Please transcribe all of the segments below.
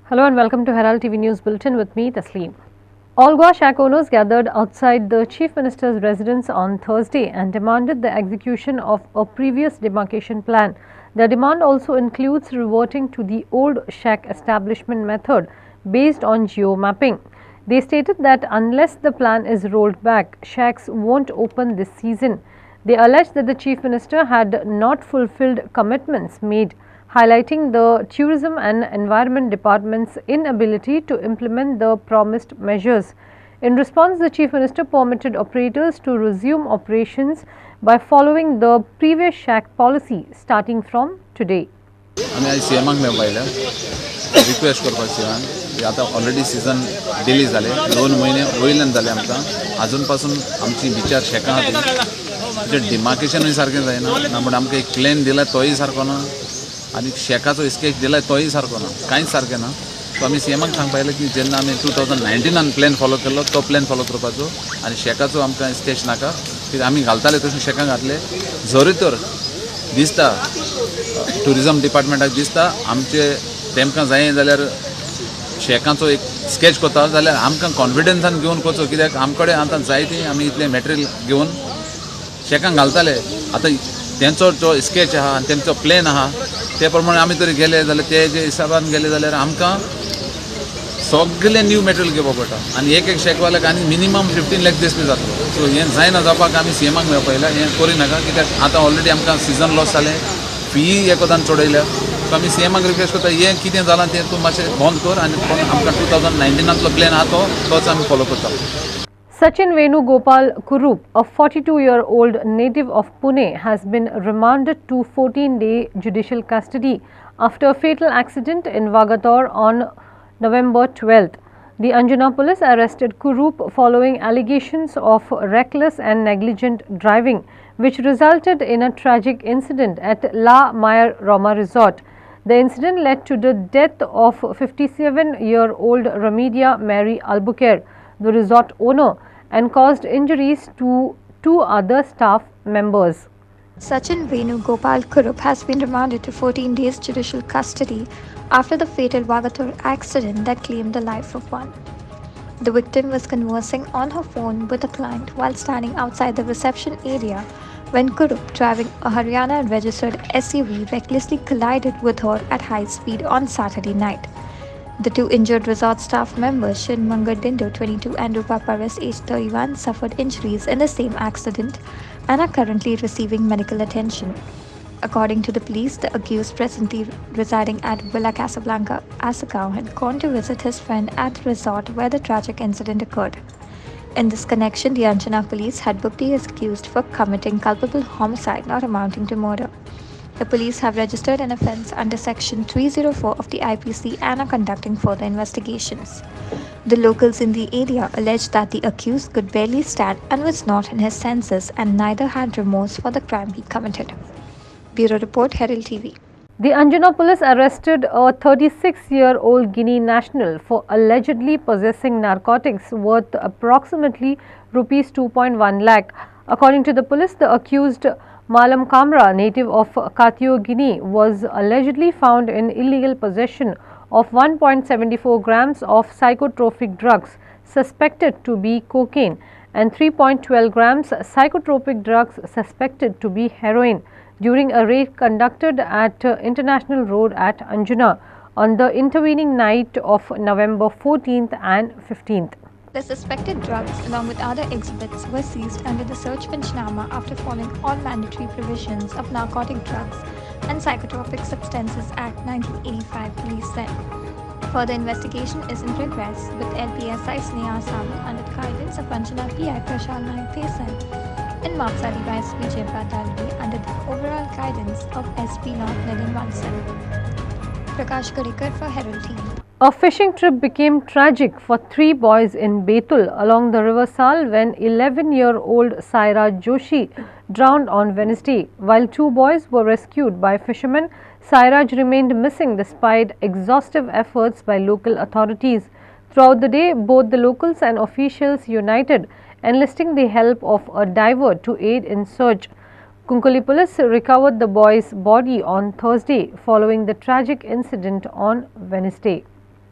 Hello and welcome to Herald TV News Bulletin with me, Tasleem. All Goa shack owners gathered outside the Chief Minister's residence on Thursday and demanded the execution of a previous demarcation plan. The demand also includes reverting to the old shack establishment method based on geo-mapping. They stated that unless the plan is rolled back, shacks won't open this season. They alleged that the Chief Minister had not fulfilled commitments made, highlighting the Tourism and Environment Department's inability to implement the promised measures. In response, the Chief Minister permitted operators to resume operations by following the previous shack policy starting from today. आम्ही आज सीएमाक मेळपायले request करपाची आता already season delay जाले 2 महिने वयल्यान जाले आमकां अजून पासून आमची बिचार शेकां आसा जे डिमार्केशनूय सारकें जायना ना पूण आमकां एक प्लॅन दिला तोय सारको ना आनी शेकाचो स्केच दिला तोय सारको ना कांयच सारकें ना सो आमी सीएमाक सांगपायलें की जेन्ना आमी 2019 प्लॅन फॉलो केलो तो प्लॅन फॉलो करपाचो आनी शेकाचो आमकां स्केच नाका कित्याक आमी घालताले तशें शेकां घातले जरी तर दिसता टुरिजम डिपार्टमेंटाक दिसता आमचे तेमकां जाय जाल्यार शेकांचो एक स्केच कोता जाल्यार आमकां कॉन्फिडन्सान घेवन कोचो कित्याक आमचे कडेन आतां जायती आमी इतलें मॅटेरियल घेवन शेकांक घालताले आतां तेंचो जो स्केच आहा आनी तेंचो प्लॅन आहा ते प्रमाणे आमी तरी गेले जाल्यार ते जे हिसाबान गेले जाल्यार आमकां सगळें न्यू मॅटेरियल घेवपा पडटा आनी एक शेकवाल्याक आनी मिनिमम 15 लाख दिसले जातलो सो हें जायना जावपाक आमी सीएमाक मेळपयला हें करिनाका कित्याक आतां ऑलरेडी आमकां सिजन लॉस जालें फी एकोदान चोडयल्या सो आमी सीएमाक रिक्वेस्ट करता हें कितें जालां तें तूं मातशें बंद कर आनी आमकां 2019 प्लॅन आहा तोच आमी फॉलो करता. Sachin Venugopal Kurup, a 42-year-old native of Pune, has been remanded to 14-day judicial custody after a fatal accident in Vagator on November 12th. The Anjuna police arrested Kurup following allegations of reckless and negligent driving, which resulted in a tragic incident at La Mayer Roma Resort. The incident led to the death of 57-year-old Remedia Mary Albuquerque, the resort owner, and caused injuries to 2 other staff members. Sachin Venugopal Kurup has been remanded to 14 days judicial custody after the fatal Vagator accident that claimed the life of one. The victim was conversing on her phone with a client while standing outside the reception area when Kurup, driving a Haryana registered SUV, recklessly collided with her at high speed on Saturday night. The 2 injured resort staff members, Shinmangar Dindo, 22, and Rupa Paras, age 31, suffered injuries in the same accident and are currently receiving medical attention. According to the police, the accused, presently residing at Villa Casablanca, Asakau, had gone to visit his friend at the resort where the tragic incident occurred. In this connection, the Anjana police had booked the accused for committing culpable homicide not amounting to murder. The police have registered an offence under Section 304 of the IPC and are conducting further investigations. The locals in the area alleged that the accused could barely stand and was not in his senses and neither had remorse for the crime he committed. Bureau Report, Herald TV. The Anjuna police arrested a 36-year-old Guinea national for allegedly possessing narcotics worth approximately rupees 2.1 lakh. According to the police, the accused Malam Kamra, native of Katio, Guinea, was allegedly found in illegal possession of 1.74 grams of psychotropic drugs suspected to be cocaine and 3.12 grams psychotropic drugs suspected to be heroin during a raid conducted at International Road at Anjuna on the intervening night of November 14th and 15th. The suspected drugs, along with other exhibits, were seized under the Search Panchnama after following all mandatory provisions of Narcotic Drugs and Psychotropic Substances Act 1985, police said. Further investigation is in progress, with LPSI Sneha Samu under the guidance of Anjana PI Prashal Naik Thesan and Mapsali by SP Jayapal Dalvi under the overall guidance of SP North Nilin Vansal. Prakash Karikar for Herald TV. A fishing trip became tragic for 3 boys in Betul along the River Sal when 11-year-old Sairaj Joshi drowned on Wednesday. While 2 boys were rescued by fishermen, Sairaj remained missing despite exhaustive efforts by local authorities. Throughout the day, both the locals and officials united, enlisting the help of a diver to aid in search. Kunkali police recovered the boy's body on Thursday following the tragic incident on Wednesday.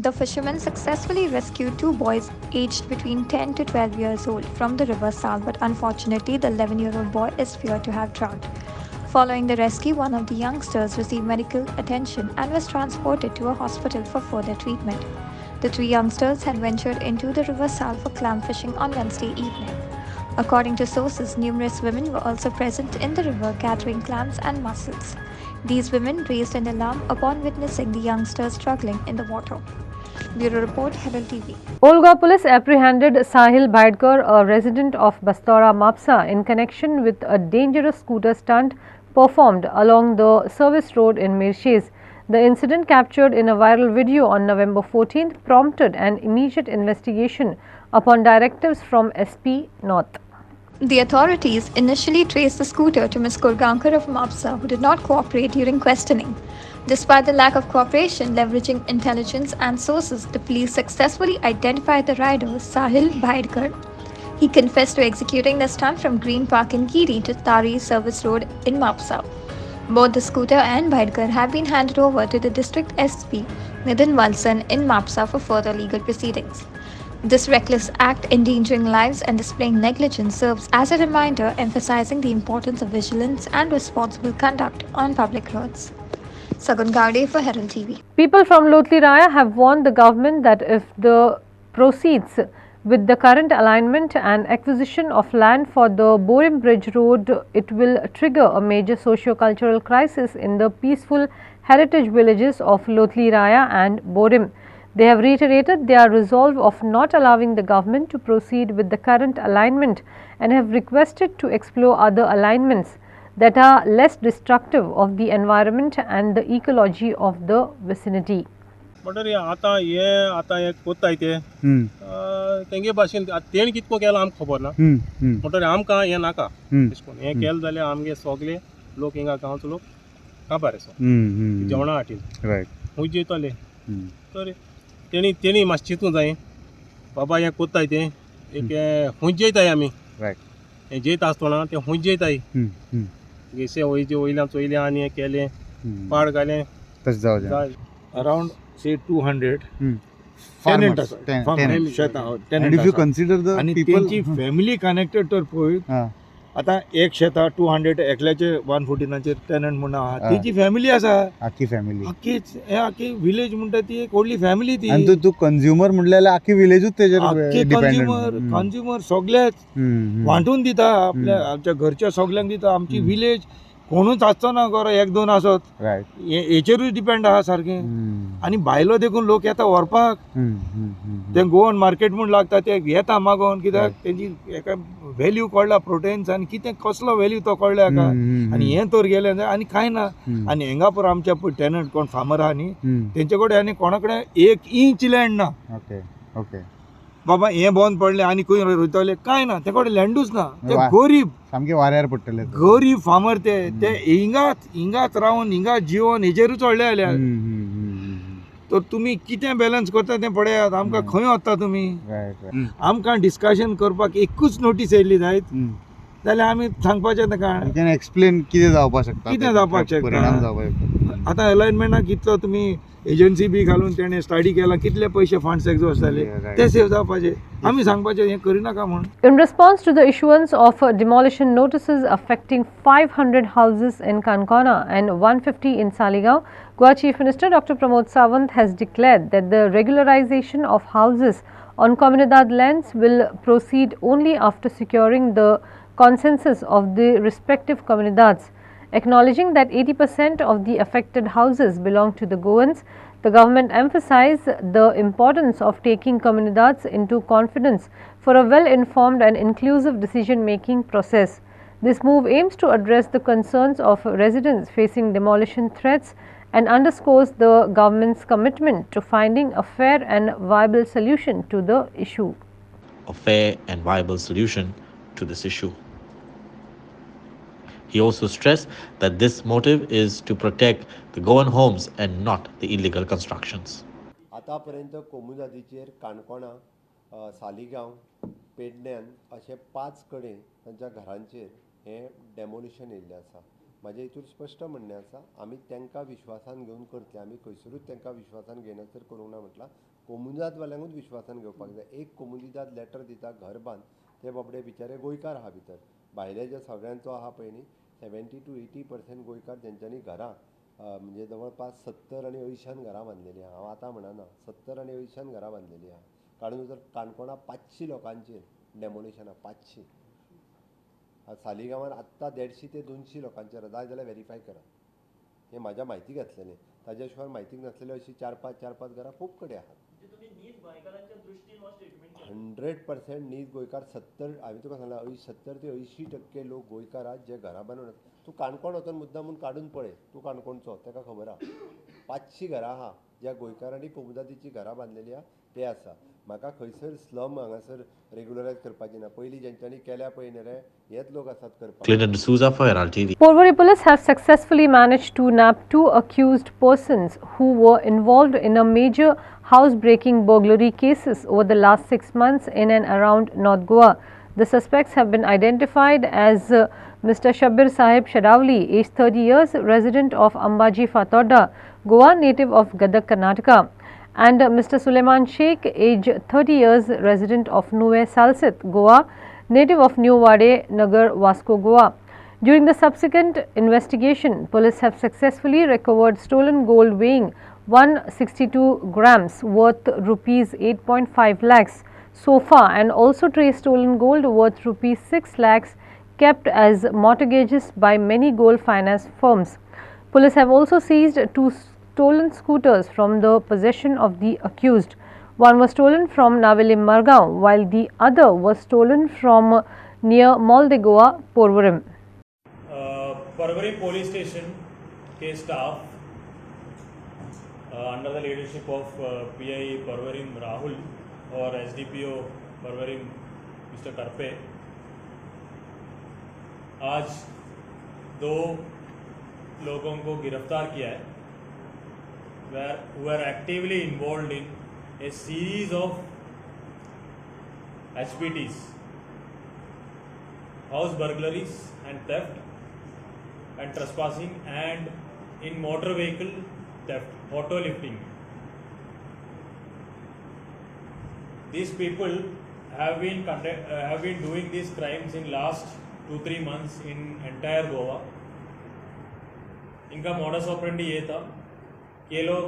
The fishermen successfully rescued two boys aged between 10 to 12 years old from the river Sal, but unfortunately, the 11-year-old boy is feared to have drowned. Following the rescue, one of the youngsters received medical attention and was transported to a hospital for further treatment. The three youngsters had ventured into the river Sal for clam fishing on Wednesday evening. According to sources, numerous women were also present in the river gathering clams and mussels. These women raised an alarm upon witnessing the youngsters struggling in the water. Bureau Report, Herald TV. Olga police apprehended Sahil Bhaidkar, a resident of Bastora Mapsa, in connection with a dangerous scooter stunt performed along the service road in Mirshes. The incident, captured in a viral video on November 14th, prompted an immediate investigation upon directives from SP North. The authorities initially traced the scooter to Ms. Kurgankar of Mapsa, who did not cooperate during questioning. Despite the lack of cooperation, leveraging intelligence and sources, the police successfully identified the rider, Sahil Bhaidkar. He confessed to executing the stunt from Green Park in Giri to Tari Service Road in Mapsa. Both the scooter and Bhaidkar have been handed over to the District SP Nitin Valsan in Mapsa for further legal proceedings. This reckless act, endangering lives and displaying negligence, serves as a reminder emphasizing the importance of vigilance and responsible conduct on public roads. Sagun Gaude for Herald TV. People from Lotli Raya have warned the government that if the proceeds with the current alignment and acquisition of land for the Borim Bridge Road, it will trigger a major socio-cultural crisis in the peaceful heritage villages of Lotli Raya and Borim. They have reiterated their resolve of not allowing the government to proceed with the current alignment and have requested to explore other alignments that are less destructive of the environment and the ecology of the vicinity. म्हणटरी आता हे कोत्ताय ते तेंगे भाशेन तेण कितको केला आमकां खबर ना म्हणटरी आमकां हें नाका तेशकोन हें केलें जाल्यार आमगे सगळे लोक हिंगा गांवचो लोक काबार आसा जेवणा हाटीन खूंय जेयतले तर तेणी मातशें चिंतूं जाय बाबा हें कोत्ताय तें एक खूंय जेयताय आमी हें जेयता आसतना तें खूंय जेयताय गेसे वयल्यान चोयलें आनी हें केलें पाड घालें तशें जावं around say 200 farmers, tenant and if you consider the आणि people त्यांची फॅमिली कनेक्टेड तर पळय आता एक शेता 200 एकल्याचे 114 टेनंट म्हणून आहा तिची फॅमिली आसा आखी फॅमिली आखी विलेज म्हणटा ती एक व्हडली फॅमिली ती आणि तू कंझ्युमर म्हणल्यार आखी विलेजूच तेजेर डिपेंडंट कंझ्युमर सगळेच वांटून दिता आमच्या घरच्या सगळ्यांक दिता आमची विलेज कोणूच आसचो ना गरो एक दोन आसत हेचेरूच डिपेंड आहा सारकें आनी भायलो देखून लोक येता व्हरपाक ते गोवन मार्केट म्हूण लागता ते येता मागोन कित्याक तेंची हेका व्हॅल्यू कळला प्रोटेन्स आनी कितें कसलो व्हॅल्यू तो कळ्ळा हेका आनी हें तर गेलें आनी कांय ना आनी हिंगा पळय आमच्या पळय टेनंट कोण फार्मर आहा न्ही तेंचे कडेन आनी कोणा कडेन 1 इंच लँड ना ओके बाबा हें बंद पडलें आनी खंय रोयतले कांय ना ते कडेन लँडूच ना ते गरीब सामके वाऱ्यार पडटले गरीब फार्मर ते हिंगाच रावन हिंगाच जिवन हेजेरूच चडले जाल्यार तर तुमी कितें बॅलन्स करता तें पळयात आमकां खंय वता तुमी आमकां डिस्कशन करपाक एकूच नोटीस येयल्ली जायत जाल्यार आमी सांगपाचें काय एक्सप्लेन कितें जावपाक शकता कितें जावपाक शकता आतां अलायनमेंटाक कितलो तुमी एजन्सी बी घालून तेणें स्टडी केला कितले पयशे फंड्स एक्झॉस्ट जाले ते सेव जावपाचे आमी सांगपाचें हें करिनाका म्हूण. In response to the issuance of demolition notices affecting 500 houses in Kankona and 150 in Saligaon, Goa Chief Minister Dr. Pramod Sawant has declared that the regularization of houses on Comunidad lands will proceed only after securing the consensus of the respective comunidades. Acknowledging that 80% of the affected houses belong to the Goans, the government emphasized the importance of taking comunidades into confidence for a well-informed and inclusive decision-making process. This move aims to address the concerns of residents facing demolition threats and underscores the government's commitment to finding a fair and viable solution to the issue. A fair and viable solution to this issue. He also stressed that this motive is to protect the Goan homes and not the illegal constructions. आतापर्यंत कोमुनादीचेर काणकोणा सालिगांव पेडण्यान अशे 5 कडेन तांच्या घरांचेर हें demolition येयल्लें आसा. म्हाजें हितून स्पश्ट म्हणणें आसा आमी तांकां विश्वासान घेवन करतले आमी खंयसरूच तांकां विश्वासान घेयनासर करूंक ना म्हटलां कोमुनिदादवाल्यांकूच विश्वासान घेवपाक जाय. एक कोमुनिदाद लेटर दिता घर बांद, ते बाबडे बिचारे गोंयकार आहा भितर. भायले जे सगळ्यांचो आहा पळय न्ही 70 to 80% गोंयकार जेंच्यांनी घरां म्हणजे जवळपास 70 आनी 80 घरां बांदलेलीं आहा. हांव आतां म्हणना 70 आनी 80 घरां बांदलेलीं आहा. काडून जर काणकोणा 500 लोकांचेर डेमोलिशनां 500. सालिगांवान आत्तां 150 ते 200 लोकांचेर जाय जाल्यार व्हेरीफाय करा. हें म्हाज्या म्हायतीक घातलेलें. ताज्या शिवाय म्हायतीक नासलेली अशीं 4-5 घरां खूब कडेन आहात. 100% नीज गोंयकार 70 हांवें तुका सांगलां 70 ते 80% लोक गोंयकार आहात जे घरां बांदून. तूं काणकोण वचून मुद्दामून काडून पळय, तूं काणकोणचो ताका खबर आहा 500 घरां आहा ज्या गोंयकारांनी कोमुनिदादीची घरां बांदलेलीं आहा ते आसा. म्हाका खंयसर स्लम हांगासर रेगुलरायज करपाची ना. पयलीं जेंच्यांनी केल्या पळय न्ही रे हेच लोक आसात करपाक. Clinton D'Souza for Herald TV. Porvorim police have successfully managed to nab 2 accused persons who were involved in a major house-breaking burglary cases over the last 6 months in and around North Goa. The suspects have been identified as Mr. Shabbir Sahib Shadavli, aged 30 years, resident of Ambaji Fatoda, Goa, native of Gadag, Karnataka, and Mr. Suleiman Sheikh, age 30 years, resident of Nuwe Salsit, Goa, native of New Wade Nagar, Vasco, Goa. During the subsequent investigation, police have successfully recovered stolen gold weighing 162 grams worth rupees 8.5 lakhs so far, and also traced stolen gold worth rupees 6 lakhs kept as mortgages by many gold finance firms. Police have also seized 2 stolen scooters from the possession of the accused. One was stolen from Naveli Margaon, while the other was stolen from near Molde, Goa, Porvorim. Porvorim police station के staff under the leadership of PI Porvorim Rahul और SDPO Porvorim Mr. Karpe आज 2 लोगों को गिरफ्तार किया है who are actively involved in a series of HBTs, house burglaries and theft and trespassing, and in motor vehicle theft, auto lifting. These people have been doing these crimes in last 2-3 months in entire Goa. इनका modus operandi ये था कि ये लोग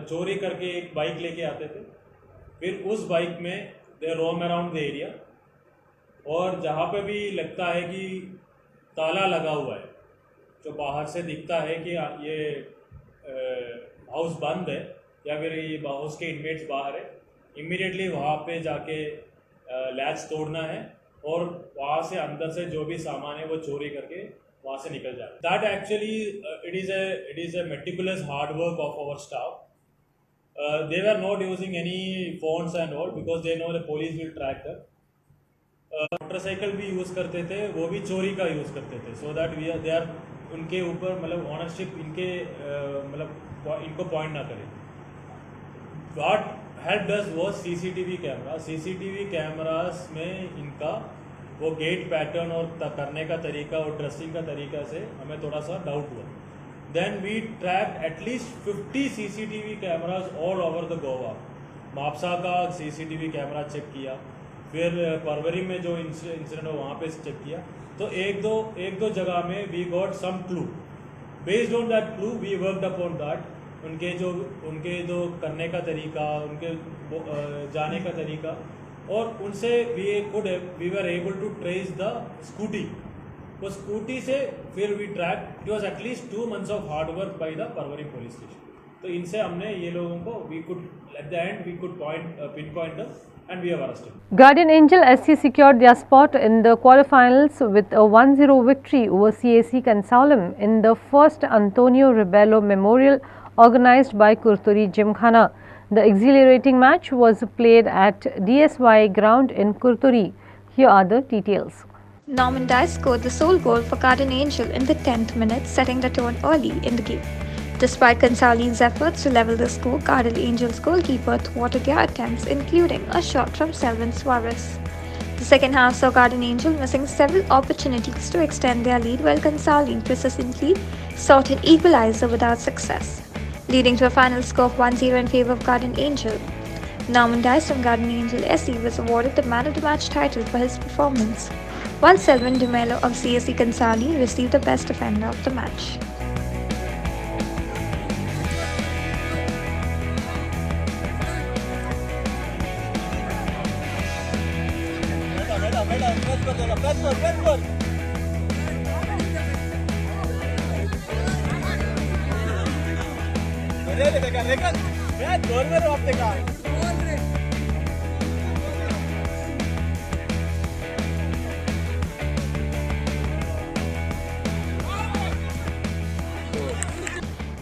चोरी करके एक bike लेके आते थे. फिर उस बाइक में दे रोम अराउंड द एरिया, और जहाँ पे भी लगता है कि ताला लगा हुआ है, जो बाहर से दिखता है कि ये हाउस बंद है या फिर ये हाउस के इनमेट्स बाहर है, इमीडिएटली वहाँ पे जाके लैच तोड़ना है और वहाँ से अंदर से जो भी सामान है वो चोरी करके वहाँ से निकल जाए. That actually it is a meticulous hard work of our staff. They were not using any phones and all because they know the police will track them. Motorcycle भी यूज़ करते थे, वो भी चोरी का यूज़ करते थे, so that they are उनके ऊपर मतलब ऑनरशिप इनके मतलब इनको पॉइंट ना करें. What helped us was CCTV camera. CCTV cameras में इनका वो गेट पैटर्न और करने का तरीका और ड्रेसिंग का तरीका से हमें थोड़ा सा डाउट हुआ. Then we track at least 50 CCTV cameras all over the Goa. Mapusa का CCTV कैमरा चेक किया, फिर परवरी में जो इंसिडेंट हो वहाँ पे चेक किया, तो एक दो जगह में we got some clue. Based on that clue we worked upon that. उनके जो करने का तरीका, उनके जाने का तरीका, और उनसे we were able to trace the scooty. वो स्कूटी से फिर we track. It was at least 2 months of hard work by the Porvorim police station. तो इनसे हमने ये लोगों को we could at the end we could pinpoint and we have arrested. Guardian Angel SC secured their spot in the quarterfinals with a 1-0 victory over CAC Consalem in the first Antonio Rebello Memorial organized by Kurturi Gymkhana. The exhilarating match was played at DSY ground in Kurturi. Here are the details. Norman Dye scored the sole goal for Guardian Angel in the 10th minute, setting the tone early in the game. Despite Consaling's efforts to level the score, Guardian Angel's goalkeeper thwarted their attempts, including a shot from Selvin Suarez. The second half saw Garden Angel missing several opportunities to extend their lead, while Consaling persistently sought an equalizer without success, leading to a final score of 1-0 in favor of Garden Angel. Norman Dice from Garden Angel SC was awarded the Man of the Match title for his performance, while Selvan Dumelo of CSC Consali received the Best Defender of the match.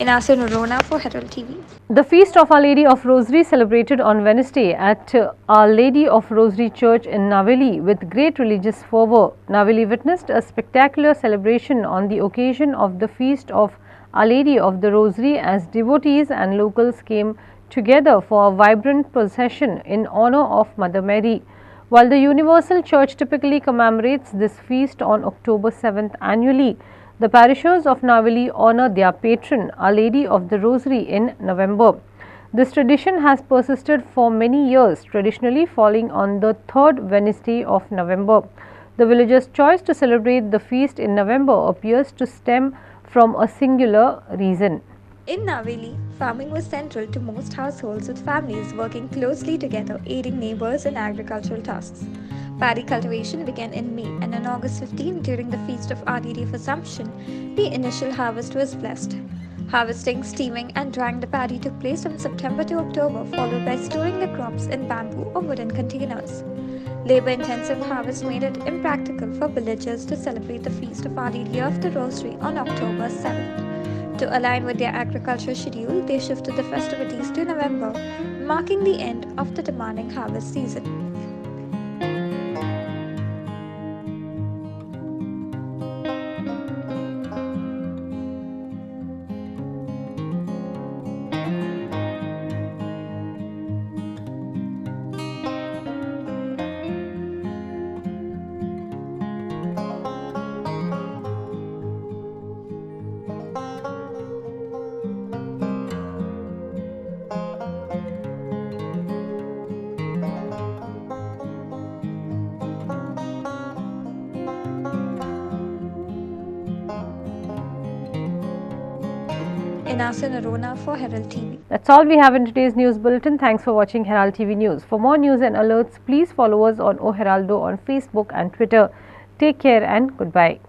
Inasu Norona for Herald TV. The feast of Our Lady of Rosary celebrated on Wednesday at Our Lady of Rosary Church in Naveli with great religious fervour. Naveli witnessed a spectacular celebration on the occasion of the feast of Our Lady of the Rosary as devotees and locals came together for a vibrant procession in honour of Mother Mary. While the Universal Church typically commemorates this feast on October 7th annually, the parishioners of Naveli honour their patron, Our Lady of the Rosary, in November. This tradition has persisted for many years, traditionally falling on the third Wednesday of November. The villagers' choice to celebrate the feast in November appears to stem from a singular reason. In Naveli, farming was central to most households, with families working closely together, aiding neighbours in agricultural tasks. Paddy cultivation began in May, and on August 15, during the feast of Our Lady of Assumption, the initial harvest was blessed. Harvesting, steaming and drying the paddy took place from September to October, followed by storing the crops in bamboo or wooden containers. Labour-intensive harvest made it impractical for villagers to celebrate the feast of Our Lady of the Rosary on October 7th. To align with their agricultural schedule, they shifted the festivities to November, marking the end of the demanding harvest season. Inasu Narona for Herald TV. That's all we have in today's news bulletin. Thanks for watching Herald TV News. For more news and alerts, please follow us on O Heraldo on Facebook and Twitter. Take care and goodbye.